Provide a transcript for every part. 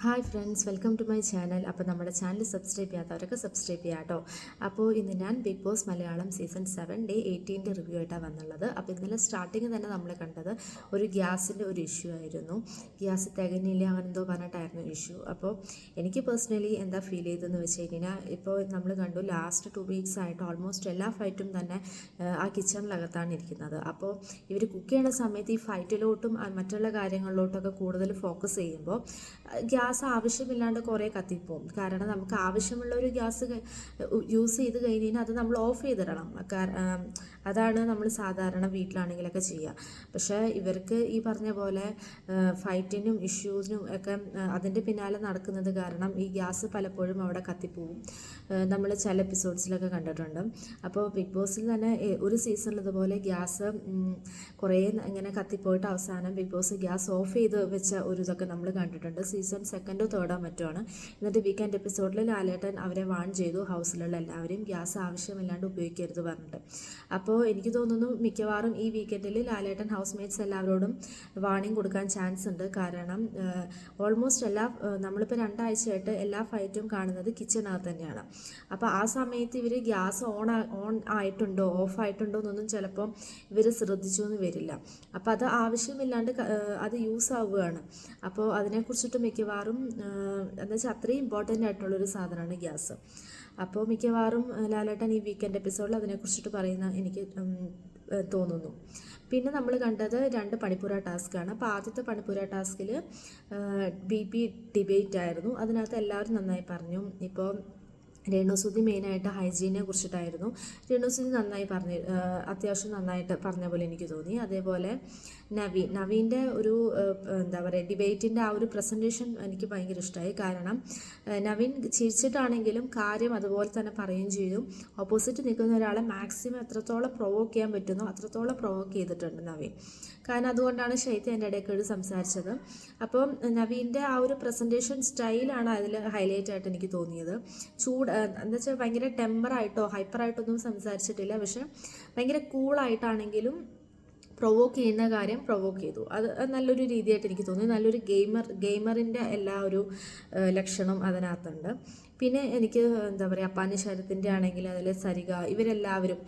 Hi friends, welcome to my channel. അപ്പോൾ നമ്മുടെ channel subscribe ചെയ്യാത്തവരൊക്കെ subscribe ചെയ്യാം കേട്ടോ. അപ്പോൾ ഇന്ന് ഞാൻ big boss Malayalam season 7 day 18 review ആയിട്ടാണ് വന്നുള്ളത്. അപ്പോൾ ഇന്നലെ സ്റ്റാർട്ടിങ് തന്നെ നമ്മൾ കണ്ടത് ഒരു ഗ്യാസിൻ്റെ ഒരു ഇഷ്യൂ ആയിരുന്നു. ഗ്യാസ് തികഞ്ഞില്ല അങ്ങനെ എന്തോ പറഞ്ഞിട്ടായിരുന്നു ഇഷ്യൂ. അപ്പോൾ എനിക്ക് പേഴ്സണലി എന്താ ഫീൽ ചെയ്തതെന്ന് വെച്ച് കഴിഞ്ഞാൽ, ഇപ്പോൾ നമ്മൾ കണ്ടു ലാസ്റ്റ് 2 വീക്സ് ആയിട്ട് ഓൾമോസ്റ്റ് എല്ലാ ഫൈറ്റും തന്നെ ആ കിച്ചണിനകത്താണ് ഇരിക്കുന്നത്. അപ്പോൾ ഇവർ കുക്ക് ചെയ്യുന്ന സമയത്ത് ഈ ഫൈറ്റിലോട്ടും മറ്റുള്ള കാര്യങ്ങളിലോട്ടൊക്കെ കൂടുതൽ ഫോക്കസ് ചെയ്യുമ്പോൾ ഗ്യാസ് ആവശ്യമില്ലാണ്ട് കുറേ കത്തിപ്പോവും. കാരണം നമുക്ക് ആവശ്യമുള്ള ഒരു ഗ്യാസ് യൂസ് ചെയ്ത് കഴിഞ്ഞ് കഴിഞ്ഞാൽ അത് നമ്മൾ ഓഫ് ചെയ്തിടണം. അതാണ് നമ്മൾ സാധാരണ വീട്ടിലാണെങ്കിലൊക്കെ ചെയ്യുക. പക്ഷേ ഇവർക്ക് ഈ പറഞ്ഞ പോലെ ഫൈറ്റിനും ഇഷ്യൂസിനും ഒക്കെ അതിൻ്റെ പിന്നാലെ നടക്കുന്നത് കാരണം ഈ ഗ്യാസ് പലപ്പോഴും അവിടെ കത്തിപ്പോവും. നമ്മൾ ചില എപ്പിസോഡ്സിലൊക്കെ കണ്ടിട്ടുണ്ട്. അപ്പോൾ ബിഗ് ബോസിൽ തന്നെ ഒരു സീസണിൽ ഇതുപോലെ ഗ്യാസ് കുറേ ഇങ്ങനെ കത്തിപ്പോയിട്ട് അവസാനം ബിഗ് ബോസ് ഗ്യാസ് ഓഫ് ചെയ്ത് വെച്ച ഒരു ഇതൊക്കെ നമ്മൾ കണ്ടിട്ടുണ്ട്. സീസൺ 2 3 മറ്റുമാണ്. എന്നിട്ട് വീക്കെൻഡ് എപ്പിസോഡിൽ ലാലേട്ടൻ അവരെ വാൺ ചെയ്തു, ഹൗസിലുള്ള എല്ലാവരെയും ഗ്യാസ് ആവശ്യമില്ലാണ്ട് ഉപയോഗിക്കരുത് പറഞ്ഞിട്ട്. അപ്പോൾ എനിക്ക് തോന്നുന്നു മിക്കവാറും ഈ വീക്കെൻഡിൽ ലാലേട്ടൻ ഹൗസ് മേറ്റ്സ് എല്ലാവരോടും വാണിംഗ് കൊടുക്കാൻ ചാൻസ് ഉണ്ട്. കാരണം ഓൾമോസ്റ്റ് നമ്മളിപ്പോൾ 2 ആഴ്ചയായിട്ട് എല്ലാ ഫൈറ്റും കാണുന്നത് കിച്ചണകത്ത് തന്നെയാണ്. അപ്പോൾ ആ സമയത്ത് ഇവർ ഗ്യാസ് ഓൺ ആയിട്ടുണ്ടോ ഓഫ് ആയിട്ടുണ്ടോ എന്നൊന്നും ചിലപ്പം ഇവർ ശ്രദ്ധിച്ചു എന്ന് വരില്ല. അപ്പോൾ അത് ആവശ്യമില്ലാണ്ട് അത് യൂസ് ആവുകയാണ്. അപ്പോൾ അതിനെക്കുറിച്ചിട്ട് മിക്കവാറും എന്താ വെച്ചാൽ അത്രയും ഇമ്പോർട്ടൻ്റ് ആയിട്ടുള്ളൊരു സാധനമാണ് ഗ്യാസ്. അപ്പോൾ മിക്കവാറും ലാലേട്ടൻ ഈ വീക്കെൻഡ് എപ്പിസോഡിൽ അതിനെക്കുറിച്ചിട്ട് പറയുന്ന എനിക്ക് തോന്നുന്നു. പിന്നെ നമ്മൾ കണ്ടത് 2 പണിപ്പുര ടാസ്ക്കാണ്. അപ്പോൾ ആദ്യത്തെ പണിപ്പുര ടാസ്കിൽ BP ഡിബേറ്റ് ആയിരുന്നു. അതിനകത്ത് എല്ലാവരും നന്നായി പറഞ്ഞു. ഇപ്പോൾ രേണുസുതി മെയിനായിട്ട് ഹൈജീനെ കുറിച്ചിട്ടായിരുന്നു. രേണുസുതി നന്നായി അത്യാവശ്യം നന്നായിട്ട് പറഞ്ഞ പോലെ എനിക്ക് തോന്നി. അതേപോലെ നവീൻ്റെ ഒരു എന്താ പറയുക ഡിബേറ്റിൻ്റെ ആ ഒരു പ്രസൻറ്റേഷൻ എനിക്ക് ഭയങ്കര ഇഷ്ടമായി. കാരണം നവീൻ ചിരിച്ചിട്ടാണെങ്കിലും കാര്യം അതുപോലെ തന്നെ പറയുകയും ചെയ്തു. ഓപ്പോസിറ്റ് നിൽക്കുന്ന ഒരാളെ മാക്സിമം എത്രത്തോളം പ്രൊവോക്ക് ചെയ്യാൻ പറ്റുന്നോ അത്രത്തോളം പ്രൊവോക്ക് ചെയ്തിട്ടുണ്ട് നവീൻ. കാരണം അതുകൊണ്ടാണ് ശൈത്യ എൻ്റെ ഇടയ്ക്ക് സംസാരിച്ചത്. അപ്പം നവീൻ്റെ ആ ഒരു പ്രസൻറ്റേഷൻ സ്റ്റൈലാണ് അതിൽ ഹൈലൈറ്റ് ആയിട്ട് എനിക്ക് തോന്നിയത്. എന്താ വെച്ചാൽ ഭയങ്കര ടെമ്പറായിട്ടോ ഹൈപ്പറായിട്ടൊന്നും സംസാരിച്ചിട്ടില്ല. പക്ഷെ ഭയങ്കര കൂളായിട്ടാണെങ്കിലും പ്രൊവോക്ക് ചെയ്യുന്ന കാര്യം പ്രൊവോക്ക് ചെയ്തു. അത് നല്ലൊരു രീതിയായിട്ട് എനിക്ക് തോന്നി. നല്ലൊരു ഗെയിമറിൻ്റെ എല്ലാ ഒരു ലക്ഷണം അതിനകത്തുണ്ട്. പിന്നെ എനിക്ക് എന്താ പറയുക, അപ്പാനി ശരത്തിൻ്റെ ആണെങ്കിൽ അതിൽ സരിക ഇവരെല്ലാവരും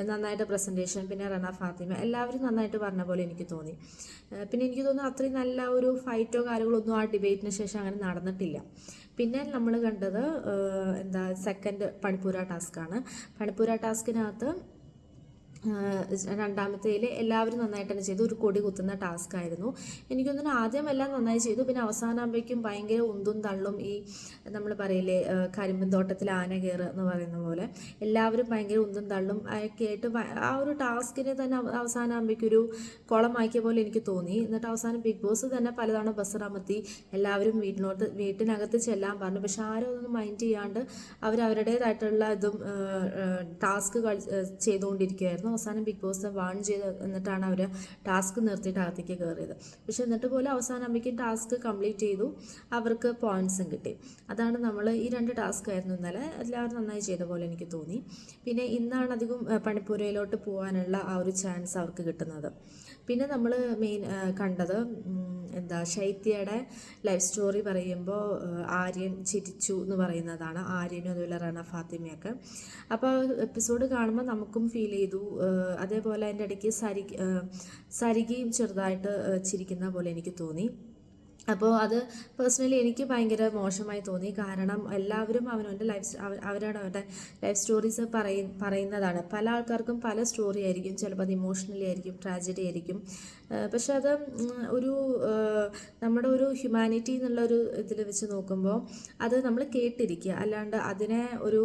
നന്നായിട്ട് പ്രസൻറ്റേഷൻ, പിന്നെ റണ ഫാത്തിമ എല്ലാവരും നന്നായിട്ട് പറഞ്ഞ പോലെ എനിക്ക് തോന്നി. പിന്നെ എനിക്ക് തോന്നുന്നു അത്രയും നല്ല ഒരു ഫൈറ്റോ കാര്യങ്ങളൊന്നും ആ ഡിബേറ്റിന് ശേഷം അങ്ങനെ നടന്നിട്ടില്ല. പിന്നെ നമ്മൾ കണ്ടത് സെക്കൻഡ് പണിപ്പുര ടാസ്ക്കാണ്. പണിപ്പുര ടാസ്കിനകത്ത് രണ്ടാമത്തേൽ എല്ലാവരും നന്നായിട്ട് തന്നെ ചെയ്തു. ഒരു കൊടി കുത്തുന്ന ടാസ്ക് ആയിരുന്നു. എനിക്കൊന്നിനും ആദ്യം എല്ലാം നന്നായി ചെയ്തു. പിന്നെ അവസാനമാകുമ്പോഴേക്കും ഭയങ്കര ഉന്തും തള്ളും, ഈ നമ്മൾ പറയില്ലേ കരിമ്പിൻ തോട്ടത്തിൽ ആന കയറുക എന്ന് പറയുന്ന പോലെ എല്ലാവരും ഭയങ്കര ഉന്തും തള്ളും ഒക്കെ ആയിട്ട് ആ ഒരു ടാസ്കിനെ തന്നെ അവസാനമാകുമ്പോഴേക്കും ഒരു കുളമാക്കിയ പോലെ എനിക്ക് തോന്നി. എന്നിട്ട് അവസാനം ബിഗ് ബോസ് തന്നെ പലതവണ ബസ്സറമത്തി എല്ലാവരും വീട്ടിനകത്ത് ചെല്ലാൻ പറഞ്ഞു. പക്ഷെ ആരും അതൊന്നും മൈൻഡ് ചെയ്യാണ്ട് അവരവരുടേതായിട്ടുള്ള ഇതും ടാസ്ക് ചെയ്തുകൊണ്ടിരിക്കുകയായിരുന്നു. അവസാനം ബിഗ് ബോസ് വാൺ ചെയ്ത് എന്നിട്ടാണ് അവർ ടാസ്ക് നിർത്തിയിട്ട് അകത്തേക്ക് കയറിയത്. പക്ഷെ എന്നിട്ട് പോലും അവസാനമാകുമ്പോഴേക്കും ടാസ്ക് കംപ്ലീറ്റ് ചെയ്തു, അവർക്ക് പോയിൻറ്സും കിട്ടി. അതാണ് നമ്മൾ ഈ 2 ടാസ്ക് ആയിരുന്നു ഇന്നലെ. എല്ലാവരും നന്നായി ചെയ്ത പോലെ എനിക്ക് തോന്നി. പിന്നെ ഇന്നാണ് അധികം പണിപ്പുരയിലോട്ട് പോകാനുള്ള ആ ഒരു ചാൻസ് അവർക്ക് കിട്ടുന്നത്. പിന്നെ നമ്മൾ കണ്ടത് ശൈത്യയുടെ ലൈഫ് സ്റ്റോറി പറയുമ്പോൾ ആര്യൻ ചിരിച്ചു എന്ന് പറയുന്നതാണ്. ആര്യനും അതുപോലെ റണ ഫാത്തിമയൊക്കെ. അപ്പോൾ എപ്പിസോഡ് കാണുമ്പോൾ നമുക്കും ഫീൽ ചെയ്തു. അതേപോലെ അതിൻ്റെ ഇടയ്ക്ക് സരികയും ചെറുതായിട്ട് ചിരിക്കുന്ന പോലെ എനിക്ക് തോന്നി. അപ്പോൾ അത് പേഴ്സണലി എനിക്ക് ഭയങ്കര മോശമായി തോന്നി. കാരണം എല്ലാവരും അവരുടെ ലൈഫ് സ്റ്റോറീസ് പറയുന്നതാണ്. പല ആൾക്കാർക്കും പല സ്റ്റോറി ആയിരിക്കും. ചിലപ്പോൾ അത് ഇമോഷണലി ആയിരിക്കും, ട്രാജഡി ആയിരിക്കും. പക്ഷെ അത് ഒരു നമ്മുടെ ഒരു ഹ്യൂമാനിറ്റി എന്നുള്ളൊരു ഇതിൽ വെച്ച് നോക്കുമ്പോൾ അത് നമ്മൾ കേട്ടിരിക്കുക, അല്ലാണ്ട് അതിനെ ഒരു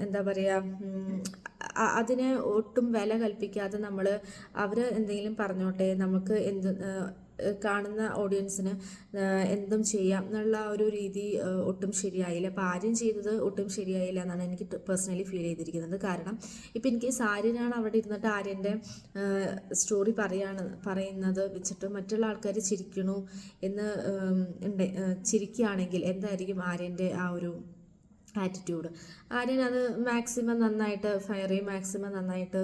എന്താ പറയുക, അതിനെ ഒട്ടും വില കൽപ്പിക്കാതെ നമ്മൾ അവർ എന്തെങ്കിലും പറഞ്ഞോട്ടെ, നമുക്ക് കാണുന്ന ഓഡിയൻസിന് എന്തും ചെയ്യാം എന്നുള്ള ഒരു രീതി ഒട്ടും ശരിയായില്ല. അപ്പോൾ ആര്യം ചെയ്തത് ഒട്ടും ശരിയായില്ല എന്നാണ് എനിക്ക് പേഴ്സണലി ഫീൽ ചെയ്തിരിക്കുന്നത്. കാരണം ഇപ്പം എനിക്ക് ആര്യനാണ് അവിടെ ഇരുന്നിട്ട് ആര്യൻ്റെ സ്റ്റോറി പറയുന്നത് വെച്ചിട്ട് മറ്റുള്ള ആൾക്കാർ ചിരിക്കണു എന്ന് ചിരിക്കുകയാണെങ്കിൽ എന്തായിരിക്കും ആര്യൻ്റെ ആ ഒരു ആറ്റിറ്റ്യൂഡ്. ആര്യൻ അത് മാക്സിമം നന്നായിട്ട് ഫയർ ചെയ്യും, മാക്സിമം നന്നായിട്ട്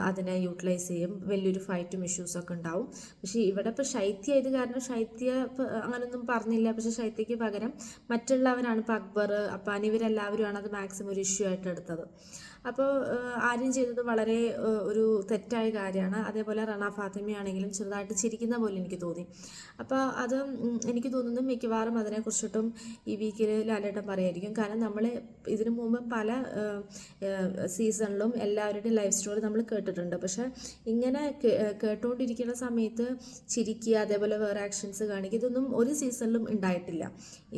അതിനെ യൂട്ടിലൈസ് ചെയ്യും. വലിയൊരു ഫൈറ്റും ഇഷ്യൂസൊക്കെ ഉണ്ടാവും. പക്ഷേ ഇവിടെ ഇപ്പോൾ ശൈത്യ ഇത് കാരണം ശൈത്യ അങ്ങനെയൊന്നും പറഞ്ഞില്ല. പക്ഷേ ശൈത്യയ്ക്ക് പകരം മറ്റുള്ളവരാണ്, ഇപ്പോൾ അക്ബർ, അപ്പാൻ, ഇവരെല്ലാവരുമാണ് അത് മാക്സിമം ഒരു ഇഷ്യൂ ആയിട്ട് എടുത്തത്. അപ്പോൾ ആര്യൻ ചെയ്തത് വളരെ ഒരു തെറ്റായ കാര്യമാണ്. അതേപോലെ റണ ഫാത്തിമയാണെങ്കിലും ചെറുതായിട്ട് ചിരിക്കുന്ന പോലെ എനിക്ക് തോന്നി. അപ്പോൾ അത് എനിക്ക് തോന്നുന്നു മിക്കവാറും അതിനെക്കുറിച്ചിട്ടും ഈ വീക്കിൽ ലാലേട്ടൻ പറയായിരിക്കും. കാരണം നമ്മൾ ഇതിനു മുമ്പ് പല സീസണിലും എല്ലാവരുടെയും ലൈഫ് സ്റ്റോറി നമ്മൾ കേട്ടിട്ടുണ്ട്. പക്ഷേ ഇങ്ങനെ കേട്ടുകൊണ്ടിരിക്കുന്ന സമയത്ത് ചിരിക്കുക, അതേപോലെ വേറെ ആക്ഷൻസ് കാണിക്കുക, ഇതൊന്നും ഒരു സീസണിലും ഉണ്ടായിട്ടില്ല.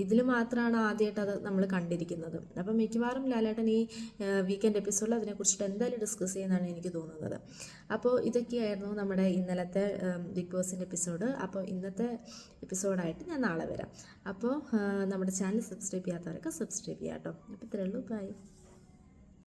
ഇതിൽ മാത്രമാണ് ആദ്യമായിട്ട് അത് നമ്മൾ കണ്ടിരിക്കുന്നത്. അപ്പം മിക്കവാറും ലാലേട്ടൻ ഈ വീക്കെൻഡ് എപ്പിസോഡിൽ അതിനെക്കുറിച്ചിട്ട് എന്തായാലും ഡിസ്കസ് ചെയ്യുന്നതാണ് എനിക്ക് തോന്നുന്നത്. അപ്പോൾ ഇതൊക്കെയായിരുന്നു നമ്മുടെ ഇന്നലത്തെ ബിഗ് ബോസിൻ്റെ എപ്പിസോഡ്. അപ്പോൾ ഇന്നത്തെ എപ്പിസോഡായിട്ട് ഞാൻ നാളെ വരാം. അപ്പോൾ നമ്മുടെ ചാനൽ സബ്സ്ക്രൈബ് ചെയ്യാത്തവരൊക്കെ സബ്സ്ക്രൈബ് ചെയ്യാം കേട്ടോ. അപ്പോൾ ഇത്രയേ ഉള്ളൂ. ബൈ.